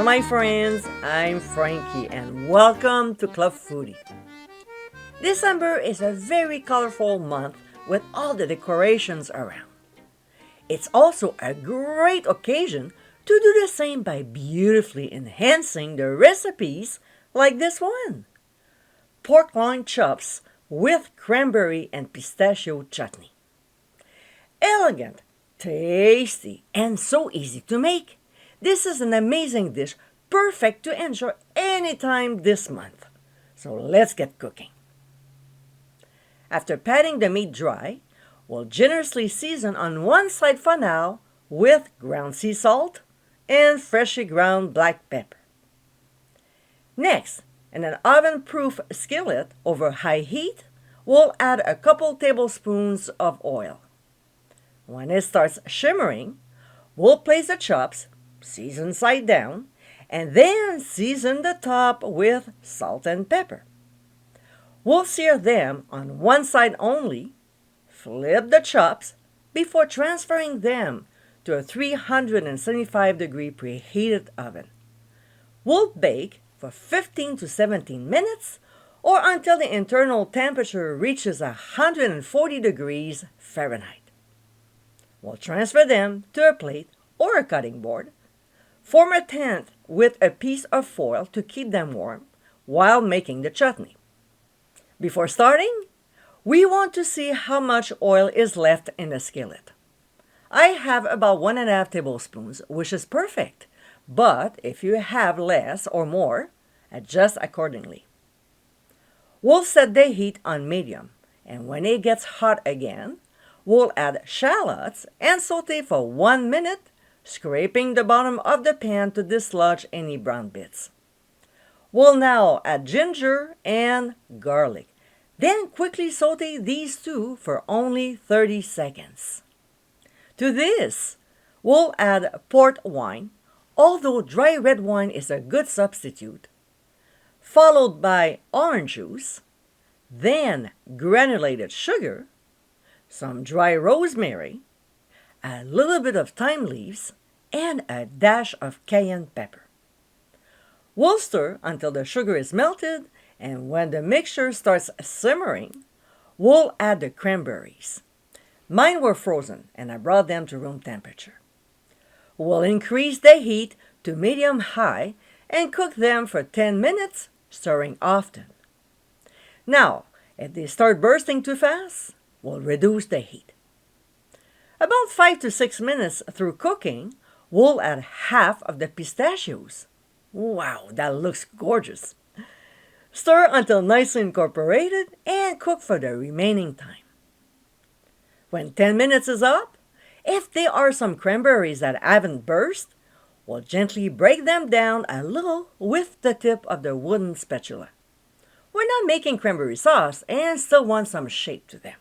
Hello my friends, I'm Frankie and welcome to Club Foodie. December is a very colorful month with all the decorations around. It's also a great occasion to do the same by beautifully enhancing the recipes like this one. Pork Loin Chops with Cranberry and Pistachio Chutney. Elegant, tasty, and so easy to make. This is an amazing dish, perfect to enjoy anytime this month. So let's get cooking. After patting the meat dry, we'll generously season on one side for now with ground sea salt and freshly ground black pepper. Next, in an oven-proof skillet over high heat, we'll add a couple tablespoons of oil. When it starts shimmering, we'll place the chops, season side down, and then season the top with salt and pepper. We'll sear them on one side only, flip the chops before transferring them to a 375-degree preheated oven. We'll bake for 15 to 17 minutes or until the internal temperature reaches 140 degrees Fahrenheit. We'll transfer them to a plate or a cutting board. Form a tent with a piece of foil to keep them warm while making the chutney. Before starting, we want to see how much oil is left in the skillet. I have about 1.5 tablespoons, which is perfect, but if you have less or more, adjust accordingly. We'll set the heat on medium, and when it gets hot again, we'll add shallots and saute for 1 minute, scraping the bottom of the pan to dislodge any brown bits. We'll now add ginger and garlic. Then quickly saute these two for only 30 seconds. To this, we'll add port wine, although dry red wine is a good substitute, followed by orange juice, then granulated sugar, some dry rosemary, a little bit of thyme leaves, and a dash of cayenne pepper. We'll stir until the sugar is melted, and when the mixture starts simmering, we'll add the cranberries. Mine were frozen, and I brought them to room temperature. We'll increase the heat to medium-high and cook them for 10 minutes, stirring often. Now, if they start bursting too fast, we'll reduce the heat. About 5 to 6 minutes through cooking, we'll add half of the pistachios. Wow, that looks gorgeous. Stir until nicely incorporated and cook for the remaining time. When 10 minutes is up, if there are some cranberries that haven't burst, we'll gently break them down a little with the tip of the wooden spatula. We're not making cranberry sauce and still want some shape to them.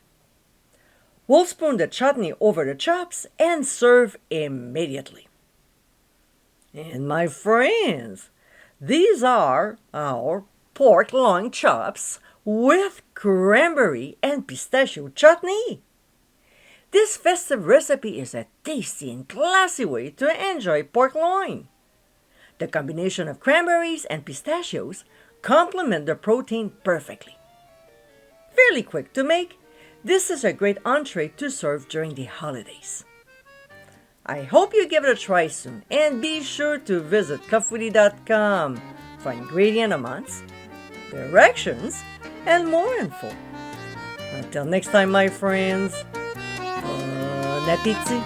We'll spoon the chutney over the chops and serve immediately. And my friends, these are our pork loin chops with cranberry and pistachio chutney. This festive recipe is a tasty and classy way to enjoy pork loin. The combination of cranberries and pistachios complement the protein perfectly. Fairly quick to make, this is a great entree to serve during the holidays. I hope you give it a try soon, and be sure to visit clubfoodie.com for ingredient amounts, directions, and more info. Until next time, my friends, Appétit!